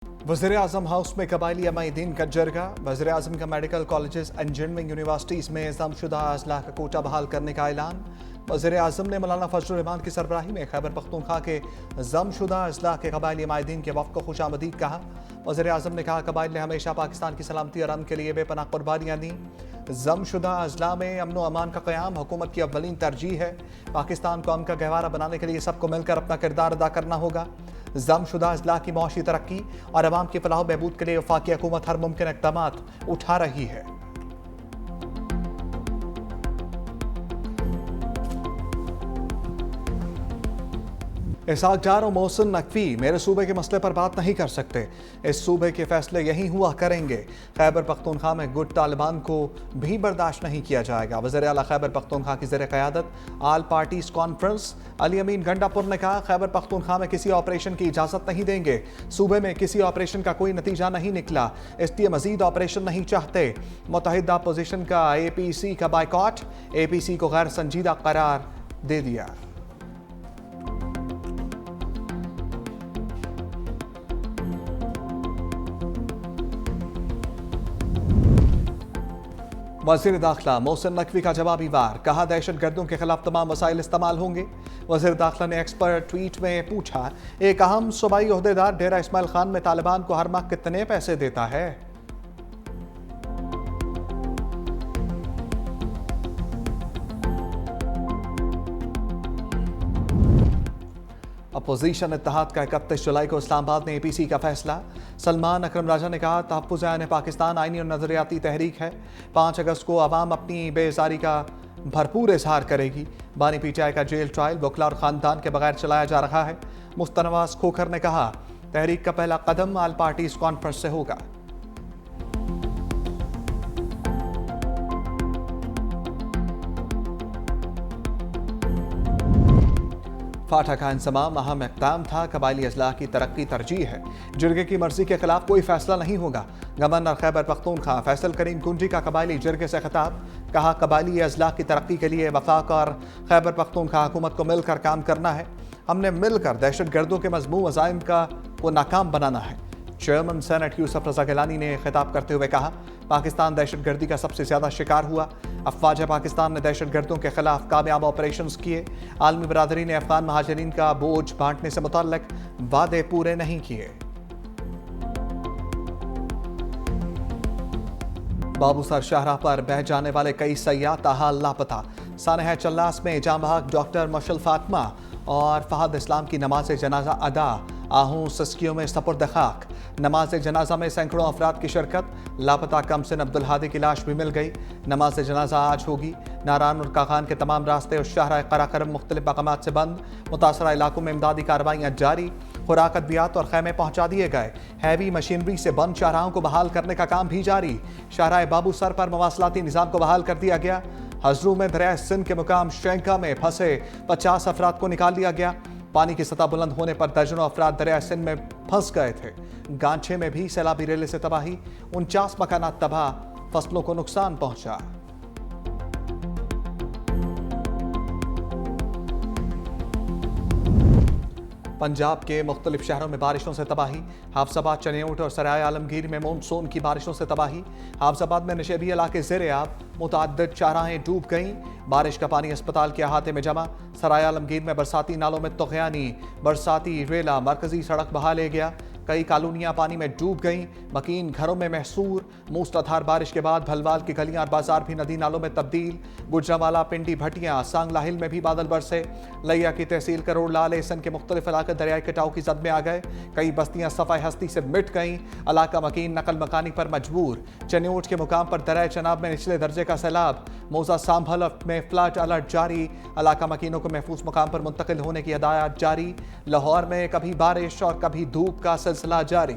वज़ीर-ए-आज़म हाउस में कबायली अमायदीन का जरगा। वज़ीर-ए-आज़म का मेडिकल कॉलेजेस इंजीनियरिंग यूनिवर्सिटीज़ में ज़मशुदा अजला का कोटा बहाल करने का ऐलान। वज़ीर-ए-आज़म ने मौलाना फजल रहमान की सरबराही में खैबर पख्तूनख्वा के ज़मशुदा अजला के कबायली अमायदीन के वफ़द को खुशामदीद कहा। वज़ीर-ए-आज़म ने कहा कबाइल ने हमेशा पाकिस्तान की सलामती और अमन के लिए बेपनाह कुर्बानियाँ दी। ज़मशुदा अजला में अमन व अमान का क़याम हुकूमत की अव्वलीन तरजीह है। पाकिस्तान को अमन का गहवारा बनाने के लिए सबको मिलकर अपना किरदार अदा करना होगा। ज़मशुदा अजला की मौशी तरक्की और अवाम की फलाह बहबूद के लिए वफाकी हुकूमत हर मुमकिन इक़दामात उठा रही है। इसहाक डार और मोहसिन नकवी मेरे सूबे के मसले पर बात नहीं कर सकते, इस सूबे के फैसले यहीं हुआ करेंगे। खैबर पख्तूनख्वा में गुट तालिबान को भी बर्दाश्त नहीं किया जाएगा। वज़ीर आला खैबर पख्तूनख्वा की ज़ेर क़यादत आल पार्टीज़ कॉन्फ्रेंस अली अमीन गंडापुर ने कहा खैबर पख्तूनख्वा में किसी ऑपरेशन की इजाज़त नहीं देंगे। सूबे में किसी ऑपरेशन का कोई नतीजा नहीं निकला, इसलिए मजीद ऑपरेशन नहीं चाहते। मुत्तहिदा अपोजिशन का APC का बाइकॉट, APC को गैर संजीदा करार दे दिया। वज़ीर दाखिला मोहसिन नकवी का जवाबी वार, कहा दहशत गर्दों के खिलाफ तमाम वसाइल इस्तेमाल होंगे। वज़ीर दाखिला ने एक्सपर्ट ट्वीट में पूछा एक अहम सूबाई ओहदेदार डेरा इस्माइल खान में तालिबान को हर माह कितने पैसे देता है? अपोजिशन इत्तेहाद का 31 जुलाई को इस्लामाबाद में APC का फैसला। सलमान अकरम राजा ने कहा तहफ़्फ़ुज़-ए-आइन पाकिस्तान आइनी और नज़रियाती तहरीक है। 5 अगस्त को अवाम अपनी बेजारी का भरपूर इजहार करेगी। बानी PTI का जेल ट्रायल वकला और ख़ानदान के बगैर चलाया जा रहा है। मुफ्ती नवाज़ खोखर ने कहा तहरीक का पहला कदम आल पार्टीज़ कॉन्फ्रेंस से होगा। फाटा का इंसमाम अहम इक़दाम था, कबायली अजला की तरक्की तरजीह है। जिरगे की मर्जी के खिलाफ कोई फैसला नहीं होगा। गवर्नर खैबर पख्तूनख्वा फैसल करीम कुंजी का कबायली जिरगे से खिताब, कहा कबायली अजला की तरक्की के लिए वफाक और खैबर पख्तूनख्वा हुकूमत को मिलकर काम करना है। हमने मिलकर दहशत गर्दों के मज़मूम अज़ाइम को नाकाम बनाना है। चेयरमैन सेनेट यूसुफ रज़ा गिलानी ने खिताब करते हुए कहा पाकिस्तान दहशत गर्दी का सबसे ज़्यादा शिकार हुआ। अफवाज पाकिस्तान ने दहशत गर्दों के खिलाफ कामयाब ऑपरेशंस किए। आलमी बरादरी ने अफगान महाजरीन का बोझ बांटने से मुतल्लिक वादे पूरे नहीं किए। बाबूसर शाहराह पर बह जाने वाले कई सयाह ताहाल लापता। सानहा चल्लास में जाम बहक डॉक्टर मशल फातिमा और फहद इस्लाम की नमाज जनाजा अदा। आहूं सस्कियों में सपुर्द खाक। नमाज जनाजा में सैकड़ों अफराद की शिरकत। लापता कमसिन अब्दुल हादी की लाश भी मिल गई। नमाज जनाजा आज होगी। नारान और काखान के तमाम रास्ते और शाहराह कराकरम मुख्तलिफ मकामात से बंद। मुतासरा इलाकों में इमदादी कार्रवाइयाँ जारी। खुराक अद्वियात और खैमे पहुंचा दिए गए। हैवी मशीनरी से बंद शाहराहों को बहाल करने का काम भी जारी। शाहराह बाबू सर पर मवासलाती निज़ाम को बहाल कर दिया गया। हजरू में दरिया सिंध के मुकाम शेंका में फंसे 50 अफराद को निकाल लिया गया। पानी की सतह बुलंद होने पर दर्जनों अफराद दरिया सिंध में फंस गए थे। गांछे में भी सैलाबी रेले से तबाही। 49 मकानात तबाह, फसलों को नुकसान पहुंचा। पंजाब के मुख्तलिफ शहरों में बारिशों से तबाही। हाफजाबाद, चनेऊट और सराय आलमगीर में मानसून की बारिशों से तबाही। हाफजाबाद में नशेबी इलाके ज़ेर-ए-आब, मुतअद्दिद चाराहें डूब गईं। बारिश का पानी अस्पताल के अहाते में जमा। सराय आलमगीर में बरसाती नालों में तुग़यानी। बरसाती रेला मरकजी सड़क बहा ले गया। कई कॉलोनियां पानी में डूब गईं। मकीन घरों में महसूर। मूसलाधार बारिश के बाद भलवाल की गलियां और बाजार भी नदी नालों में तब्दील। गुजरावाला, पिंडी, भटियां, सांगला हिल में भी बादल बरसे। लिया की तहसील करोड़ लाल एसन के मुख्तलिफ इलाके दरियाई कटाव की जद में आ गए। कई बस्तियां सफ़ाई हस्ती से मिट गईं। इलाका मकीन नकल मकानी पर मजबूर। चनेऊट के मुकाम पर दरिया चनाब में निचले दर्जे का सैलाब। मौजा सांभल में फ्लड अलर्ट जारी। इलाका मकीनों को महफूज मुकाम पर मुंतकिल होने की हिदायत जारी। लाहौर में कभी बारिश और कभी धूप का सिलसिला जारी।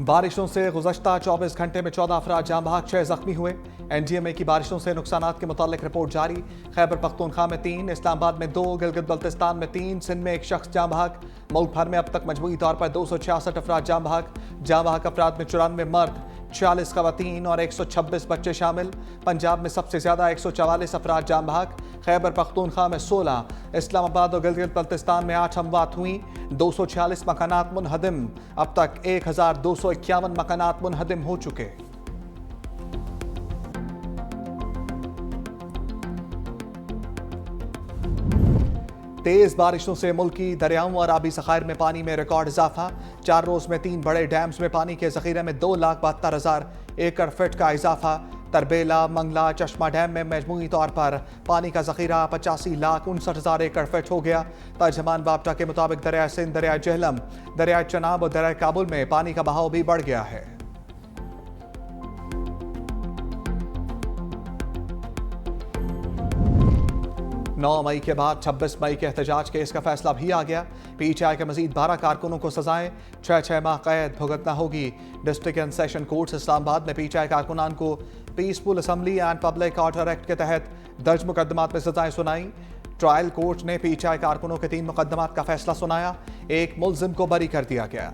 बारिशों से गुज़श्ता 24 घंटे में 14 अफराद जाम बहक, 6 जख्मी हुए। NDMA की बारिशों से नुकसानात के मुतालिक रिपोर्ट जारी। खैबर पख्तूनख्वा में 3, इस्लामाबाद में 2, गिलगित बल्तिस्तान में 3, सिंध में 1 शख्स जाम बहक। मुल्क भर में अब तक मजमूई तौर पर 266 अफराद जाम बहक। जाम बहक अफराद में 94 मर्द, 40 खवातीन और 126 बच्चे शामिल। पंजाब में सबसे ज्यादा 144 अफराद जान बहक। खैबर पख्तूनख्वा में 16, इस्लामाबाद और गिलगित बल्तिस्तान में 8 अमवात हुई। 246 मकानात मुनहदिम। अब तक 1251 मकानात मुनहदिम हो चुके। तेज बारिशों से मुल्की दरियाओं और आबी ज़खायर में पानी में रिकॉर्ड इजाफा। 4 रोज में 3 बड़े डैम्स में पानी के जखीरे में 2,72,000 एकड़ फीट का इजाफा। तरबेला, मंगला, चश्मा डैम में मजमूई तौर पर पानी का जखीरा 85,59,000 एकड़ फीट हो गया। तर्जमान बाप्टा के मुताबिक दरिया सिंध, दरिया जहलम, दरिया चनाब और दरिया काबुल में पानी का बहाव भी बढ़ गया है। 9 मई के बाद 26 मई के एहतजाज केस का फैसला भी आ गया। पीटीआई के मजीद 12 कारकुनों को सजाएं, 6 माह कैद भुगतना होगी। District and session court Islamabad ने पीटीआई कारकुनान को peaceful assembly and public order act के तहत दर्ज मुकदमात में सजाएं सुनाई। ट्रायल कोर्ट ने पीटीआई कारकुनों के 3 मुकदमात का फैसला सुनाया। एक मुलजिम को बरी कर दिया गया।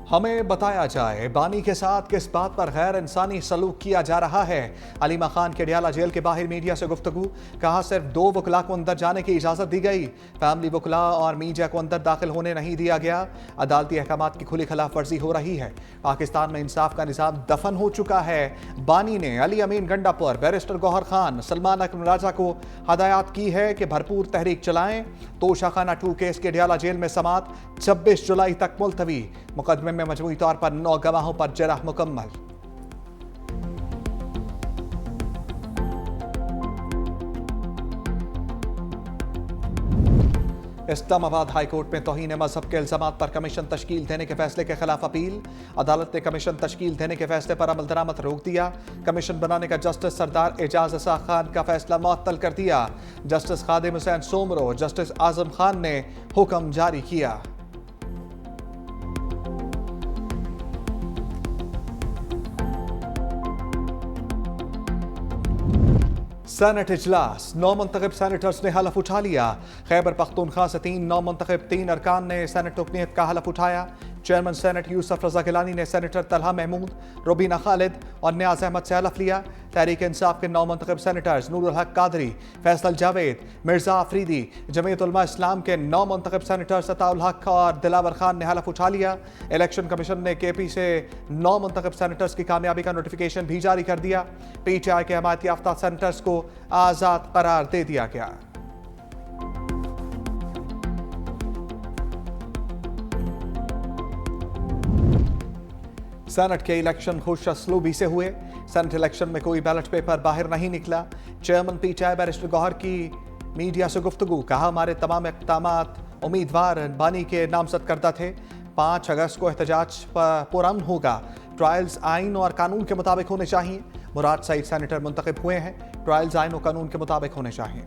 हमें बताया जाए बानी के साथ किस बात पर गैर इंसानी सलूक किया जा रहा है। अलीमा खान के डियाला जेल के बाहर मीडिया से गुफ्तगू। कहा सिर्फ 2 वकला को अंदर जाने की इजाजत दी गई। फैमिली वकला और मीडिया को अंदर दाखिल होने नहीं दिया गया। अदालती अहकामात की खुली खिलाफ वर्जी हो रही है। पाकिस्तान में इंसाफ का निज़ाम दफन हो चुका है। बानी ने अली अमीन गंडापुर, बैरिस्टर गौहर खान, सलमान अकरम राजा को हदायत की है कि भरपूर तहरीक चलाएं। तोशाखाना 2 केस के डियाला जेल में समात 26 जुलाई तक मुलतवी। मुकदमे में मजमूई तौर पर 9 गवाहों पर जरह मुकम्मल। इस्लामाबाद हाई कोर्ट में तौहीन मजहब के इल्जामात पर कमीशन तश्कील देने के फैसले के खिलाफ अपील। अदालत ने कमीशन तश्कील देने के फैसले पर अमल दरामद रोक दिया। कमीशन बनाने का जस्टिस सरदार एजाज इसाक खान का फैसला मुअत्तल कर दिया। जस्टिस खादिम हुसैन सोमरो, जस्टिस आजम खान ने हुक्म जारी किया। सेनेट इजलास, 9 मुंतखब सेनेटर्स ने हलफ उठा लिया। खैबर पख्तूनख्वा से 3 नौ मुंतखब 3 अरकान ने सेनेट रुकनीयत का हलफ उठाया। चेयरमैन सेनेट यूसुफ रजा गिलानी ने सेनेटर तलहा महमूद, रुबीना खालिद और न्याज अहमद से हलफ लिया। तहरीक इंसाफ के 9 मुंतखब सेनेटर्स नूरुल हक कादरी, फैसल जावेद, मिर्जा आफरीदी, जमीयत उलमा इस्लाम के 9 मुंतखब सेनेटर्स अताउल हक और दिलावर खान ने हलफ उठा लिया। इलेक्शन कमीशन ने केपी से 9 मुंतखब सेनेटर्स की कामयाबी का नोटिफिकेशन भी जारी कर दिया। पीटीआई के हमायत याफ्ता सेनेटर्स को आजाद करार दे दिया गया। सेनेट के इलेक्शन खुश असलूबी से हुए। सेनेट इलेक्शन में कोई बैलेट पेपर बाहर नहीं निकला। चेयरमैन पीटीआई बैरिस्टर गौहर की मीडिया से गुफ्तगू। कहा हमारे तमाम इक़दामात उम्मीदवार बानी के नामजद करदा थे। 5 अगस्त को एहतजाज पुरअमन होगा। ट्रायल्स आइन और कानून के मुताबिक होने चाहिए। मुराद सईद सेनेटर मुंतखब हुए हैं। ट्रायल्स आइन और कानून के मुताबिक होने चाहिए।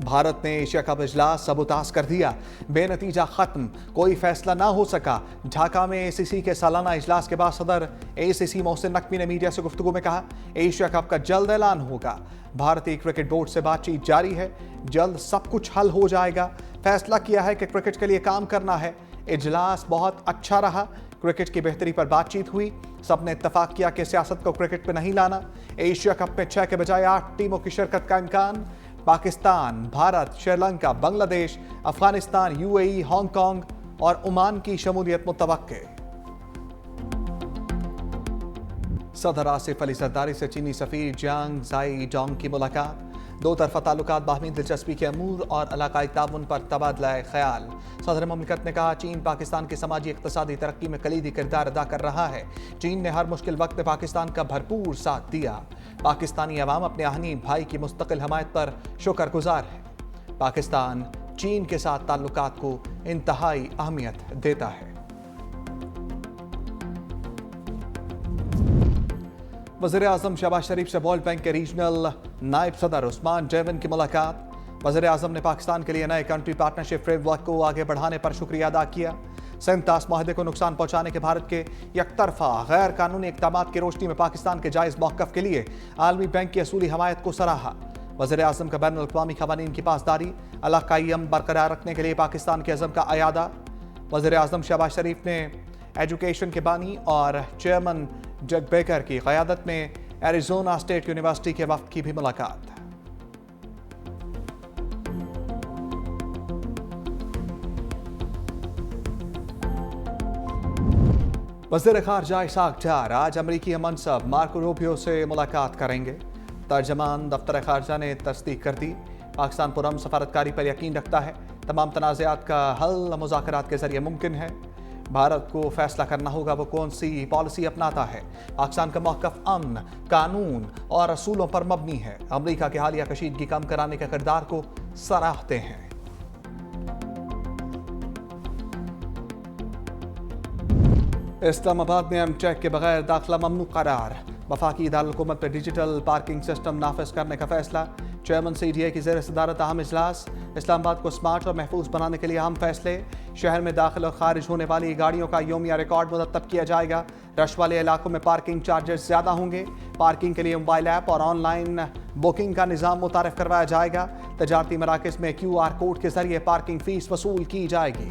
भारत ने एशिया कप इजलास सबूताज कर दिया। बेनतीजा खत्म, कोई फैसला ना हो सका। ढाका में एसीसी के सालाना इजलास के बाद सदर एसीसी मोहसिन नकवी ने मीडिया से गुफ्तगू में कहा एशिया कप का जल्द ऐलान होगा। भारतीय क्रिकेट बोर्ड से बातचीत जारी है। जल्द सब कुछ हल हो जाएगा। फैसला किया है कि क्रिकेट के लिए काम करना है। इजलास बहुत अच्छा रहा। क्रिकेट की बेहतरी पर बातचीत हुई। सबने इत्तफाक किया कि सियासत को क्रिकेट पे नहीं लाना। एशिया कप में 6 के बजाय 8 टीमों की शिरकत का इम्कान। पाकिस्तान, भारत, श्रीलंका, बांग्लादेश, अफगानिस्तान, यूएई, हांगकांग और ओमान की शमूलियत मुतवक्के। सदर आसिफ अली जरदारी से चीनी सफीर जियांग जाई डोंग की मुलाकात। 2 तरफा ताल्लुकात बाहमी दिलचस्पी के अमूर और इलाकाई ताउन पर तबादला ख्याल। सदर ममलिकत ने कहा चीन पाकिस्तान की समाजी इक़्तिसादी तरक्की में कलीदी किरदार अदा कर रहा है। चीन ने हर मुश्किल वक्त में पाकिस्तान का भरपूर साथ दिया। पाकिस्तानी अवाम अपने आहनी भाई की मुस्तकिल हमायत पर शुक्रगुजार है। पाकिस्तान चीन के साथ ताल्लुकात को इंतहाई अहमियत देता है। वज़ीर आज़म शहबाज शरीफ से वर्ल्ड बैंक के रीजनल नायब सदर उस्मान डेवन की मुलाकात। वज़ीर आज़म ने पाकिस्तान के लिए नए कंट्री पार्टनरशिप फ्रेमवर्क को आगे बढ़ाने पर शुक्रिया अदा किया। सेंतास माहदे को नुकसान पहुंचाने के भारत के यकतरफा गैर कानूनी इक़दामात की रोशनी में पाकिस्तान के जायज़ मौक़िफ़ के लिए आलमी बैंक की असूली हमायत को सराहा। वज़ीर-ए-आज़म का बैनुल अक़वामी क़वानीन की पासदारी अल-क़ायम बरकरार रखने के लिए पाकिस्तान के अज़म का अयादा। वज़ीर-ए-आज़म शहबाज शरीफ ने एजुकेशन के बानी और चेयरमैन जग बेकर की क़यादत में एरिज़ोना स्टेट यूनिवर्सिटी के वफ़द की भी मुलाकात। वज़ीर ख़ारजा इसाक डार आज अमरीकी मनसब मार्को रूबियो से मुलाकात करेंगे। तर्जमान दफ्तर ख़ारजा ने तस्दीक कर दी। पाकिस्तान पुरअमन सफारतकारी पर यकीन रखता है। तमाम तनाज़ात का हल मुज़ाकरात के ज़रिए मुमकिन है। भारत को फैसला करना होगा वो कौन सी पॉलिसी अपनाता है। पाकिस्तान का मौक़िफ़ अमन, कानून और असूलों पर मबनी है। अमरीका के हालिया कशीदगी कम कराने के किरदार को सराहते हैं। इस्लामाबाद में एमटेक के बगैर दाखिला ममनू करार। वफाकी दारुल-हुकूमत पर डिजिटल पार्किंग सिस्टम नाफिज करने का फैसला। चेयरमैन CDA की ज़ेर सदारत अहम इजलास। इस्लामाबाद को स्मार्ट और महफूज बनाने के लिए अहम फैसले। शहर में दाखिल और खारिज होने वाली गाड़ियों का योमिया रिकॉर्ड मुरतब किया जाएगा। रश वाले इलाकों में पार्किंग चार्जेस ज़्यादा होंगे। पार्किंग के लिए मोबाइल ऐप और ऑनलाइन बुकिंग का निज़ाम मुतारिफ करवाया जाएगा। तजारती मराकज़ में QR कोड के जरिए पार्किंग फ़ीस वसूल की जाएगी।